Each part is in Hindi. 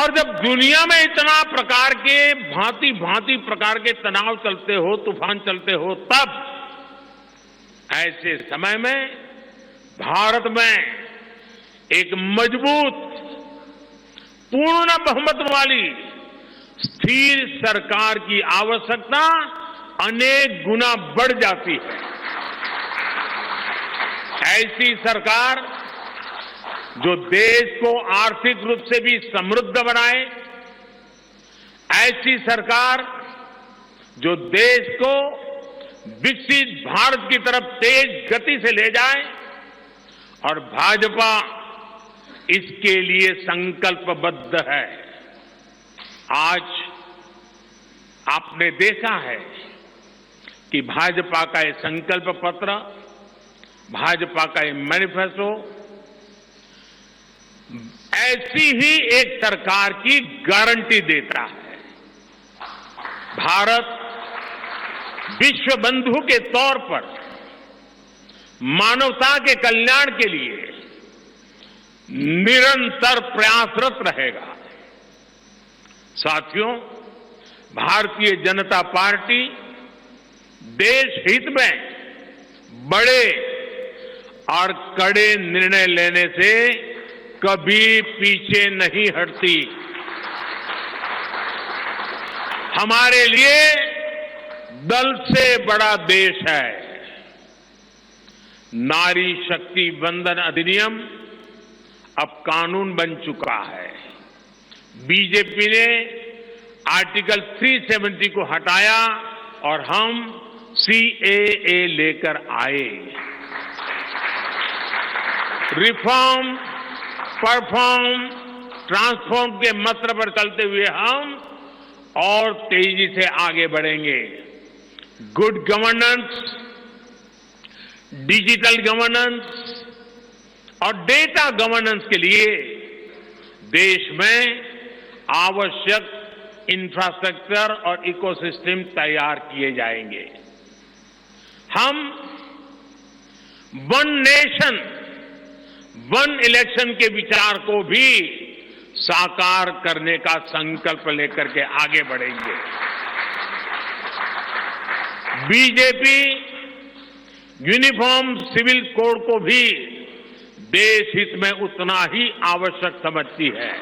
और जब दुनिया में इतना प्रकार के भांति भांति प्रकार के तनाव चलते हो, तूफान चलते हो, तब ऐसे समय में भारत में एक मजबूत, पूर्ण बहुमत वाली स्थिर सरकार की आवश्यकता अनेक गुना बढ़ जाती है। ऐसी सरकार जो देश को आर्थिक रूप से भी समृद्ध बनाए, ऐसी सरकार जो देश को विकसित भारत की तरफ तेज गति से ले जाए, और भाजपा इसके लिए संकल्पबद्ध है। आज आपने देखा है कि भाजपा का ये संकल्प पत्र, भाजपा का ये मैनिफेस्टो ऐसी ही एक सरकार की गारंटी देता है। भारत विश्व बंधु के तौर पर मानवता के कल्याण के लिए निरंतर प्रयासरत रहेगा। साथियों, भारतीय जनता पार्टी देश हित में बड़े और कड़े निर्णय लेने से कभी पीछे नहीं हटती। हमारे लिए दल से बड़ा देश है। नारी शक्ति वंदन अधिनियम अब कानून बन चुका है। बीजेपी ने आर्टिकल 370 को हटाया और हम सीएए लेकर आए। रिफॉर्म, परफॉर्म, ट्रांसफॉर्म के मंत्र पर चलते हुए हम और तेजी से आगे बढ़ेंगे। गुड गवर्नेंस, डिजिटल गवर्नेंस और डेटा गवर्नेंस के लिए देश में आवश्यक इंफ्रास्ट्रक्चर और इकोसिस्टम तैयार किए जाएंगे। हम वन नेशन, वन इलेक्शन के विचार को भी साकार करने का संकल्प लेकर के आगे बढ़ेंगे। बीजेपी यूनिफॉर्म सिविल कोड को भी देश हित में उतना ही आवश्यक समझती है।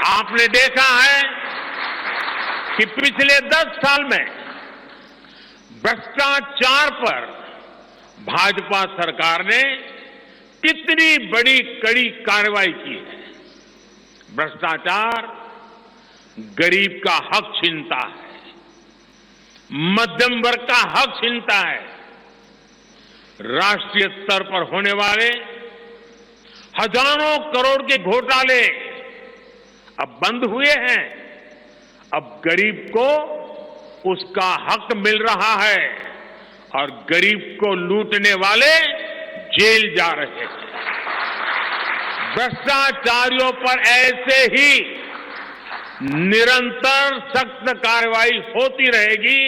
आपने देखा है कि पिछले 10 साल में भ्रष्टाचार पर भाजपा सरकार ने कितनी बड़ी कड़ी कार्रवाई की है। भ्रष्टाचार गरीब का हक छीनता है, मध्यम वर्ग का हक छीनता है। राष्ट्रीय स्तर पर होने वाले हजारों करोड़ के घोटाले अब बंद हुए हैं। अब गरीब को उसका हक मिल रहा है और गरीब को लूटने वाले जेल जा रहे हैं। भ्रष्टाचारियों पर ऐसे ही निरंतर सख्त कार्रवाई होती रहेगी,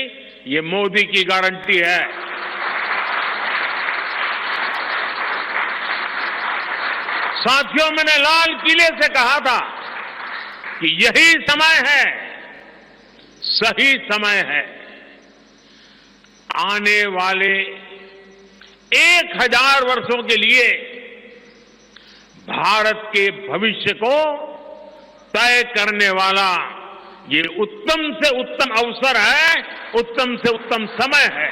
ये मोदी की गारंटी है। साथियों, मैंने लाल किले से कहा था कि यही समय है, सही समय है। आने वाले 1000 वर्षों के लिए भारत के भविष्य को तय करने वाला ये उत्तम से उत्तम अवसर है, उत्तम से उत्तम समय है।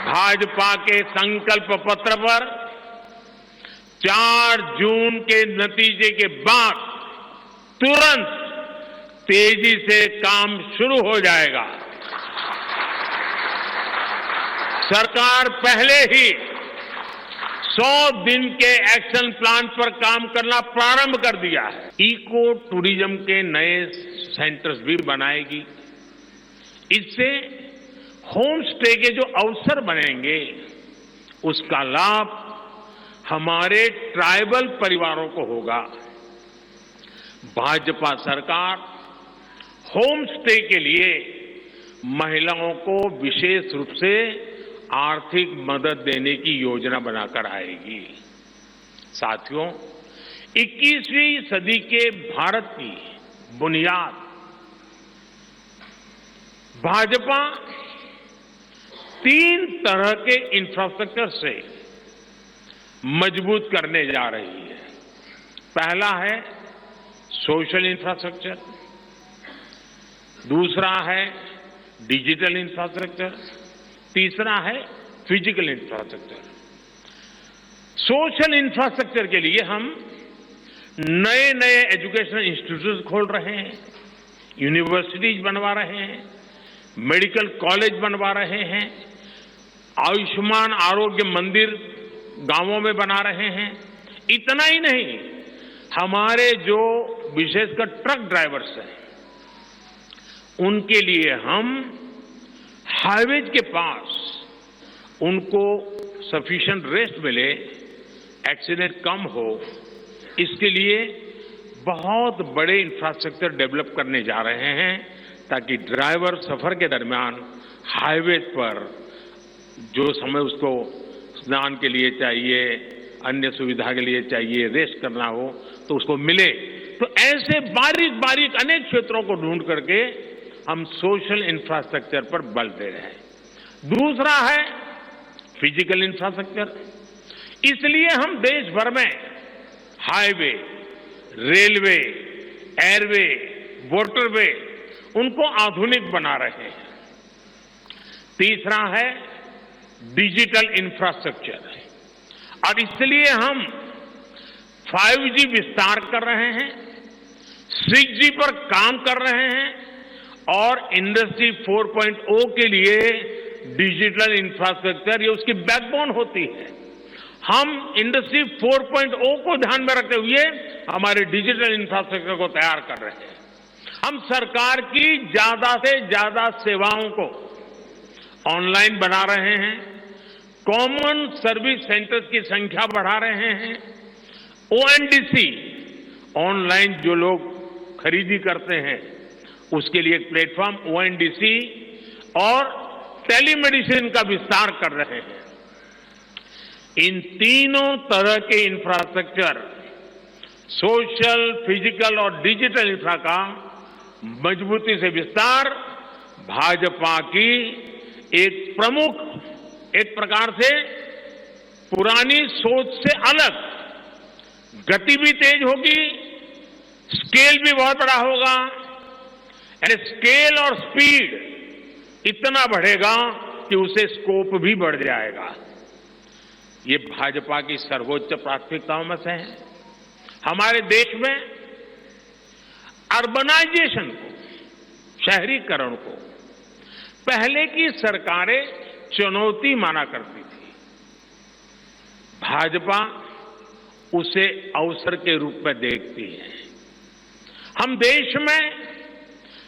भाजपा के संकल्प पत्र पर 4 जून के नतीजे के बाद तुरंत तेजी से काम शुरू हो जाएगा। सरकार पहले ही 100 दिन के एक्शन प्लान पर काम करना प्रारंभ कर दिया है। इको टूरिज्म के नए सेंटर्स भी बनाएगी। इससे होम स्टे के जो अवसर बनेंगे उसका लाभ हमारे ट्राइबल परिवारों को होगा। भाजपा सरकार होम स्टे के लिए महिलाओं को विशेष रूप से आर्थिक मदद देने की योजना बनाकर आएगी। साथियों, 21वीं सदी के भारत की बुनियाद भाजपा 3 तरह के इंफ्रास्ट्रक्चर से मजबूत करने जा रही है। पहला है सोशल इंफ्रास्ट्रक्चर, दूसरा है डिजिटल इंफ्रास्ट्रक्चर, तीसरा है फिजिकल इंफ्रास्ट्रक्चर। सोशल इंफ्रास्ट्रक्चर के लिए हम नए नए एजुकेशनल इंस्टीट्यूट खोल रहे हैं, यूनिवर्सिटीज बनवा रहे हैं, मेडिकल कॉलेज बनवा रहे हैं, आयुष्मान आरोग्य मंदिर गांवों में बना रहे हैं। इतना ही नहीं, हमारे जो विशेषकर ट्रक ड्राइवर्स हैं उनके लिए हम हाईवेज के पास उनको सफिशिएंट रेस्ट मिले, एक्सीडेंट कम हो, इसके लिए बहुत बड़े इंफ्रास्ट्रक्चर डेवलप करने जा रहे हैं ताकि ड्राइवर सफर के दरमियान हाईवे पर जो समय उसको स्नान के लिए चाहिए, अन्य सुविधा के लिए चाहिए, रेस्ट करना हो तो उसको मिले। तो ऐसे बारीक बारीक अनेक क्षेत्रों को ढूंढ करके हम सोशल इंफ्रास्ट्रक्चर पर बल दे रहे हैं। दूसरा है फिजिकल इंफ्रास्ट्रक्चर। इसलिए हम देश भर में हाईवे, रेलवे, एयरवे, वाटरवे उनको आधुनिक बना रहे हैं। तीसरा है डिजिटल इंफ्रास्ट्रक्चर, और इसलिए हम 5G विस्तार कर रहे हैं, 6G पर काम कर रहे हैं और इंडस्ट्री 4.0 के लिए डिजिटल इंफ्रास्ट्रक्चर ये उसकी बैकबोन होती है। हम इंडस्ट्री 4.0 को ध्यान में रखते हुए हमारे डिजिटल इंफ्रास्ट्रक्चर को तैयार कर रहे हैं। हम सरकार की ज्यादा से ज्यादा सेवाओं को ऑनलाइन बना रहे हैं, कॉमन सर्विस सेंटर्स की संख्या बढ़ा रहे हैं, ONDC ऑनलाइन जो लोग खरीदी करते हैं उसके लिए एक प्लेटफॉर्म ONDC और टेलीमेडिसिन का विस्तार कर रहे हैं। इन तीनों तरह के इंफ्रास्ट्रक्चर, सोशल, फिजिकल और डिजिटल इंफ्रा का मजबूती से विस्तार भाजपा की एक प्रमुख, एक प्रकार से पुरानी सोच से अलग, गति भी तेज होगी, स्केल भी बहुत बड़ा होगा। यानी स्केल और स्पीड इतना बढ़ेगा कि उसे स्कोप भी बढ़ जाएगा। ये भाजपा की सर्वोच्च प्राथमिकताओं में से है। हमारे देश में अर्बनाइजेशन को, शहरीकरण को पहले की सरकारें चुनौती माना करती थी। भाजपा उसे अवसर के रूप में देखती है। हम देश में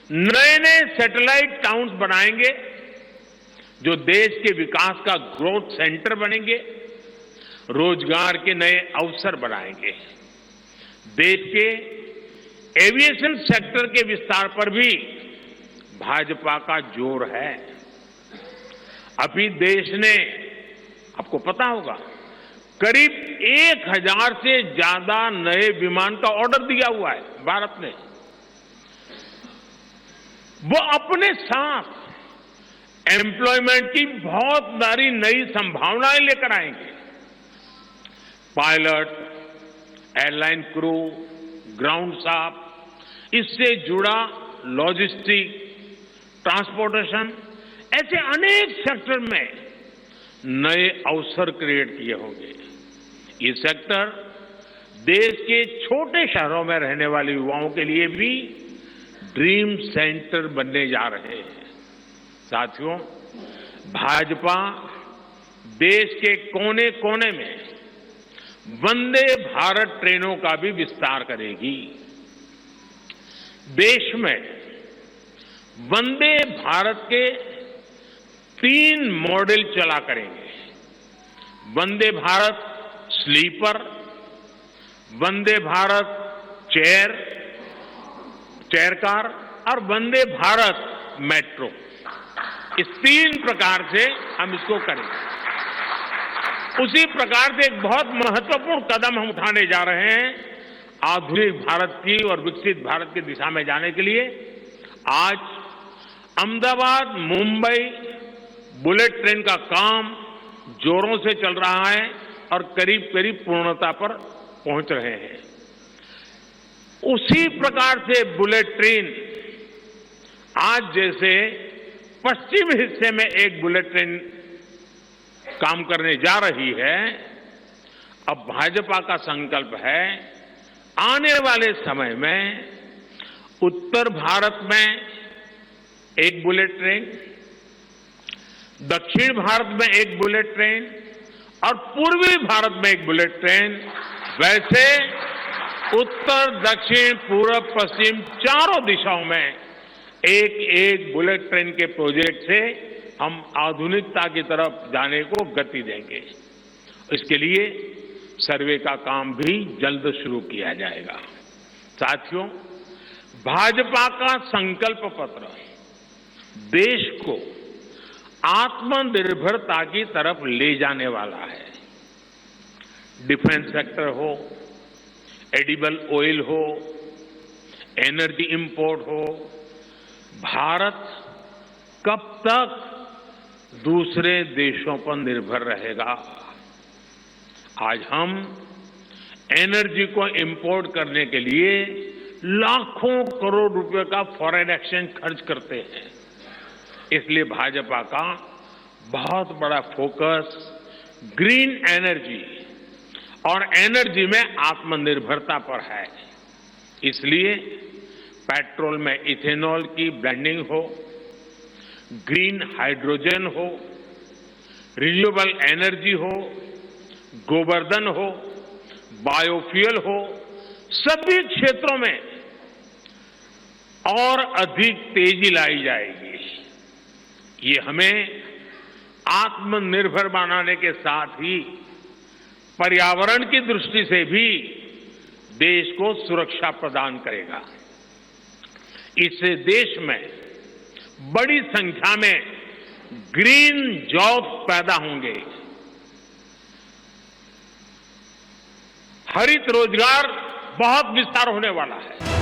नए नए सैटेलाइट टाउन्स बनाएंगे जो देश के विकास का ग्रोथ सेंटर बनेंगे, रोजगार के नए अवसर बनाएंगे। देश के एविएशन सेक्टर के विस्तार पर भी भाजपा का जोर है। अभी देश ने, आपको पता होगा, करीब 1000 से ज्यादा नए विमान का ऑर्डर दिया हुआ है भारत ने। वो अपने साथ एम्प्लॉयमेंट की बहुत सारी नई संभावनाएं लेकर आएंगे। Pilot, airline crew, ground staff, इससे जुड़ा लॉजिस्टिक, ट्रांसपोर्टेशन, ऐसे अनेक सेक्टर में नए अवसर क्रिएट किए होंगे। ये सेक्टर देश के छोटे शहरों में रहने वाले युवाओं के लिए भी ड्रीम सेंटर बनने जा रहे हैं। साथियों, भाजपा देश के कोने कोने में वंदे भारत ट्रेनों का भी विस्तार करेगी। देश में वंदे भारत के 3 मॉडल चला करेंगे। Vande Bharat sleeper, Vande Bharat chair car और वंदे भारत मेट्रो। इस 3 प्रकार से हम इसको करेंगे। उसी प्रकार से एक बहुत महत्वपूर्ण कदम हम उठाने जा रहे हैं आधुनिक भारत की और विकसित भारत की दिशा में जाने के लिए। आज अहमदाबाद मुंबई बुलेट ट्रेन का काम जोरों से चल रहा है और करीब करीब पूर्णता पर पहुंच रहे हैं। उसी प्रकार से बुलेट ट्रेन आज जैसे पश्चिम हिस्से में एक बुलेट ट्रेन काम करने जा रही है, अब भाजपा का संकल्प है आने वाले समय में उत्तर भारत में एक बुलेट ट्रेन, दक्षिण भारत में एक बुलेट ट्रेन और पूर्वी भारत में एक बुलेट ट्रेन, वैसे उत्तर दक्षिण पूर्व पश्चिम चारों दिशाओं में एक एक बुलेट ट्रेन के प्रोजेक्ट से हम आधुनिकता की तरफ जाने को गति देंगे। इसके लिए सर्वे का काम भी जल्द शुरू किया जाएगा। साथियों, भाजपा का संकल्प पत्र देश को आत्मनिर्भरता की तरफ ले जाने वाला है। डिफेंस सेक्टर हो, एडिबल ऑयल हो, एनर्जी इंपोर्ट हो, भारत कब तक दूसरे देशों पर निर्भर रहेगा? आज हम एनर्जी को इंपोर्ट करने के लिए लाखों करोड़ रुपए का फॉरेन एक्सचेंज खर्च करते हैं। इसलिए भाजपा का बहुत बड़ा फोकस ग्रीन एनर्जी और एनर्जी में आत्मनिर्भरता पर है। इसलिए पेट्रोल में इथेनॉल की ब्लेंडिंग हो, ग्रीन हाइड्रोजन हो, रिन्यूएबल एनर्जी हो, गोवर्धन हो, बायोफ्यूल हो, सभी क्षेत्रों में और अधिक तेजी लाई जाएगी। ये हमें आत्मनिर्भर बनाने के साथ ही पर्यावरण की दृष्टि से भी देश को सुरक्षा प्रदान करेगा। इससे देश में बड़ी संख्या में ग्रीन जॉब्स पैदा होंगे, हरित रोजगार बहुत विस्तार होने वाला है।